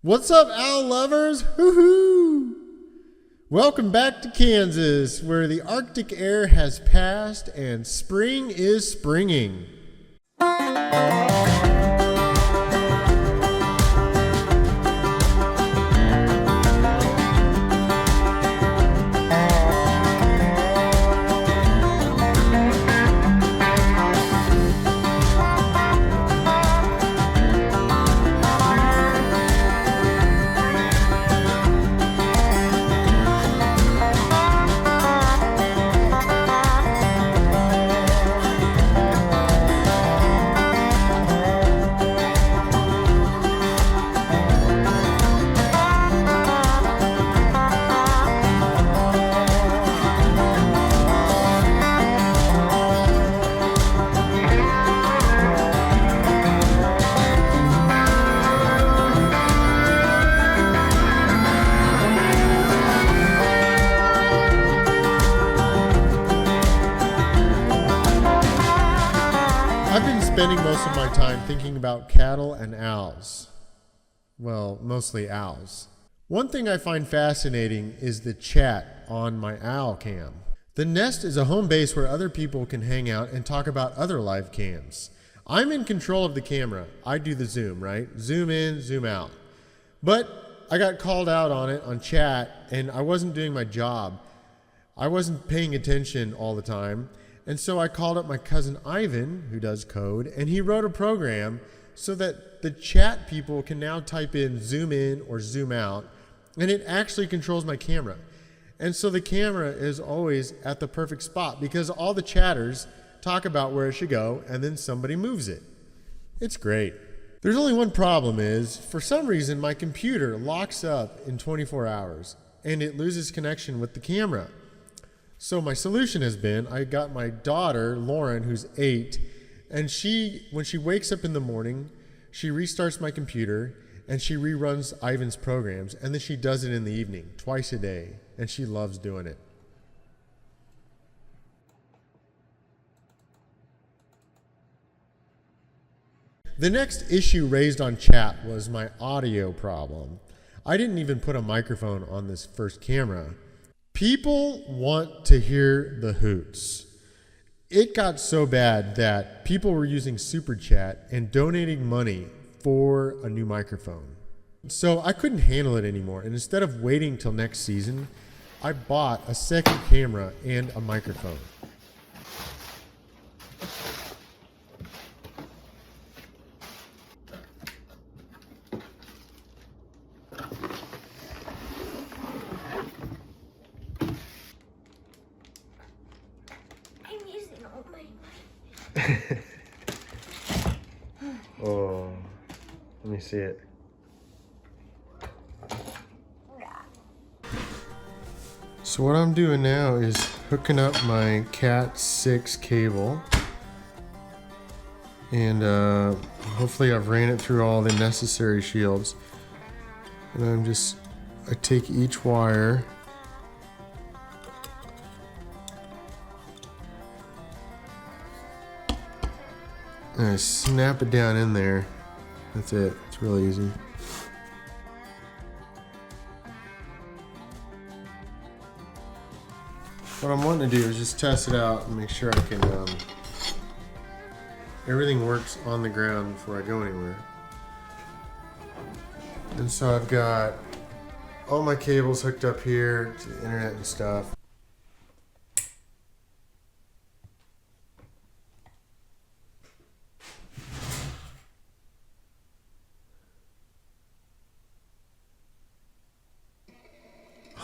What's up, owl lovers? Hoo-hoo! Welcome back to Kansas, where the Arctic air has passed and spring is springing. I've been spending most of my time thinking about cattle and owls. Well, mostly owls. One thing I find fascinating is the chat on my owl cam. The Nest is a home base where other people can hang out and talk about other live cams. I'm in control of the camera. I do the zoom, right? Zoom in, zoom out. But I got called out on it on chat and I wasn't doing my job. I wasn't paying attention all the time. And so I called up my cousin Ivan, who does code, and he wrote a program so that the chat people can now type in zoom in or zoom out, and it actually controls my camera. And so the camera is always at the perfect spot because all the chatters talk about where it should go, and then somebody moves it. It's great. There's only one problem is, for some reason, my computer locks up in 24 hours, and it loses connection with the camera. So my solution has been, I got my daughter, Lauren, who's 8, and when she wakes up in the morning, she restarts my computer and she reruns Ivan's programs, and then she does it in the evening, twice a day, and she loves doing it. The next issue raised on chat was my audio problem. I didn't even put a microphone on this first camera. People want to hear the hoots. It got so bad that people were using Super Chat and donating money for a new microphone. So I couldn't handle it anymore, and instead of waiting till next season, I bought a second camera and a microphone. Oh, let me see it. So what I'm doing now is hooking up my Cat 6 cable, and hopefully I've ran it through all the necessary shields. And I take each wire and I snap it down in there. That's it. It's really easy. What I'm wanting to do is just test it out and make sure I can, everything works on the ground before I go anywhere. And so I've got all my cables hooked up here to the internet and stuff.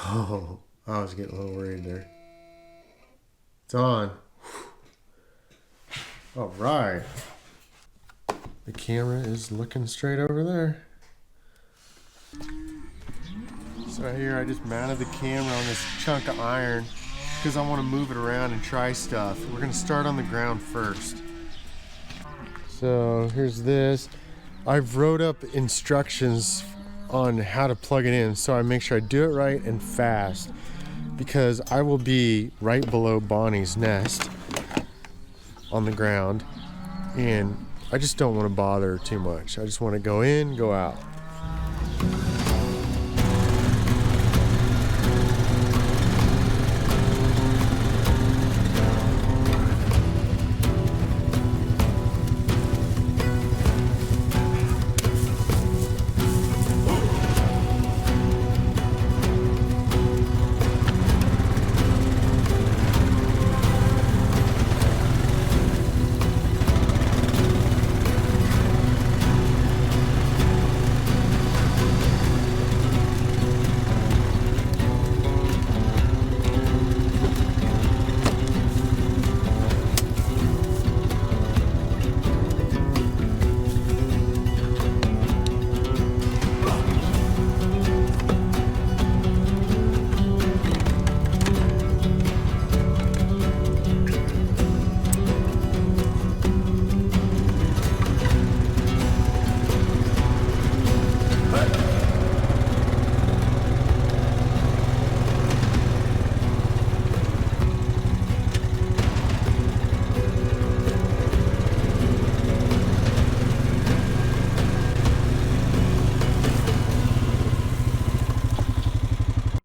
Oh, I was getting a little worried there. It's on. All right. The camera is looking straight over there. So right here I just mounted the camera on this chunk of iron because I want to move it around and try stuff. We're going to start on the ground first. So here's this. I've wrote up instructions on how to plug it in so I make sure I do it right and fast, because I will be right below Bonnie's nest on the ground, and I just don't want to bother too much. I just want to go in, go out.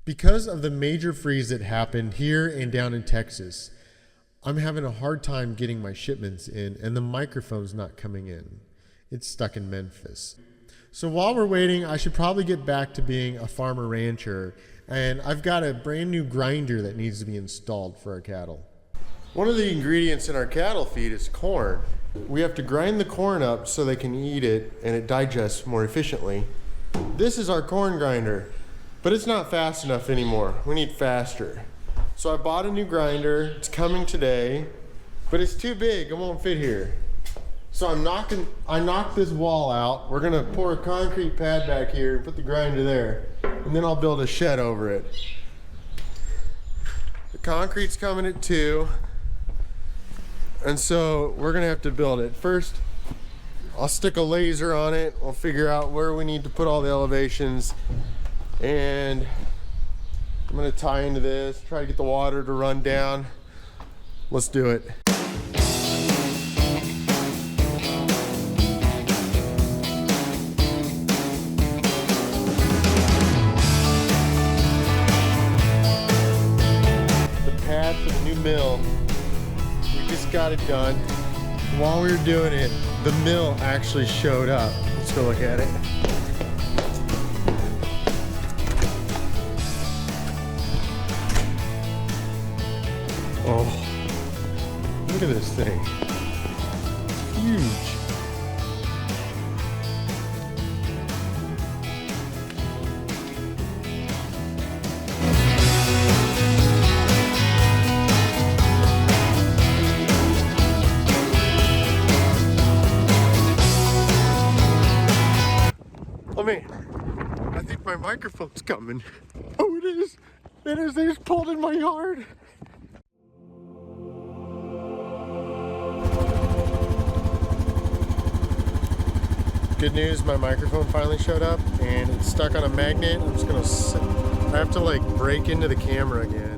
Because of the major freeze that happened here and down in Texas, I'm having a hard time getting my shipments in, and the microphone's not coming in. It's stuck in Memphis. So while we're waiting, I should probably get back to being a farmer rancher, and I've got a brand new grinder that needs to be installed for our cattle. One of the ingredients in our cattle feed is corn. We have to grind the corn up so they can eat it and it digests more efficiently. This is our corn grinder, but it's not fast enough anymore. We need faster. So I bought a new grinder. It's coming today, but it's too big. It won't fit here. So I knocked this wall out. We're gonna pour a concrete pad back here and put the grinder there, and then I'll build a shed over it. The concrete's coming at 2, and so we're gonna have to build it. First, I'll stick a laser on it. We'll figure out where we need to put all the elevations, and I'm gonna tie into this, try to get the water to run down. Let's do it. For the new mill, we just got it done. While we were doing it, the mill actually showed up. Let's go look at it. Oh, look at this thing. It's huge. I think my microphone's coming. Oh, it is. It is. They just pulled in my yard. Good news, my microphone finally showed up and it's stuck on a magnet. I'm just gonna I have to like break into the camera again.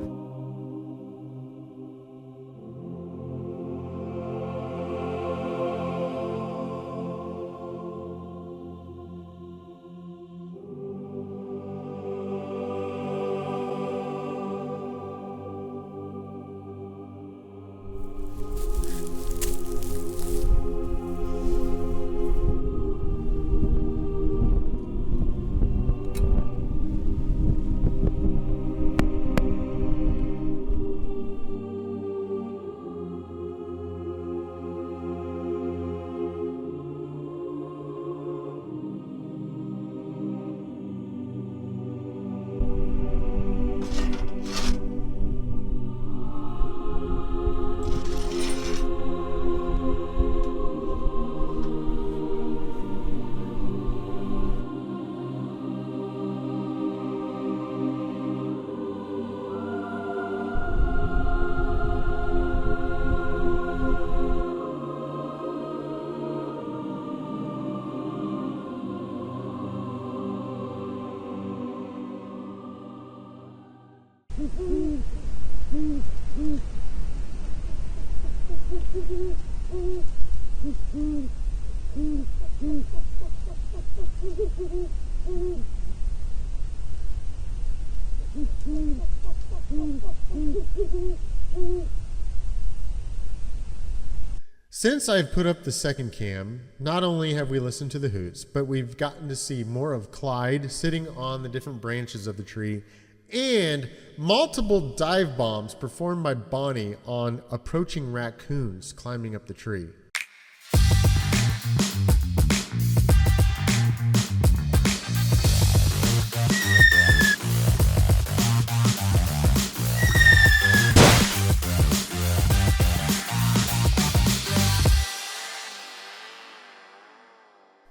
Since I've put up the second cam, not only have we listened to the hoots, but we've gotten to see more of Clyde sitting on the different branches of the tree and multiple dive bombs performed by Bonnie on approaching raccoons climbing up the tree.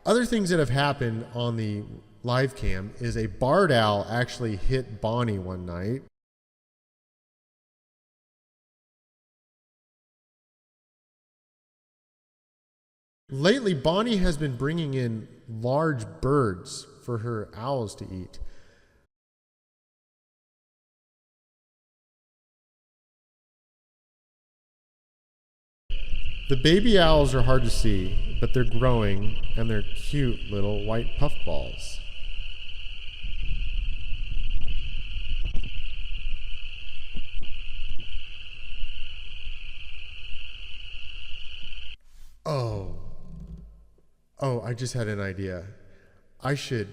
Other things that have happened on the live cam is a barred owl actually hit Bonnie one night. Lately, Bonnie has been bringing in large birds for her owls to eat. The baby owls are hard to see, but they're growing and they're cute little white puffballs. Oh, I just had an idea. I should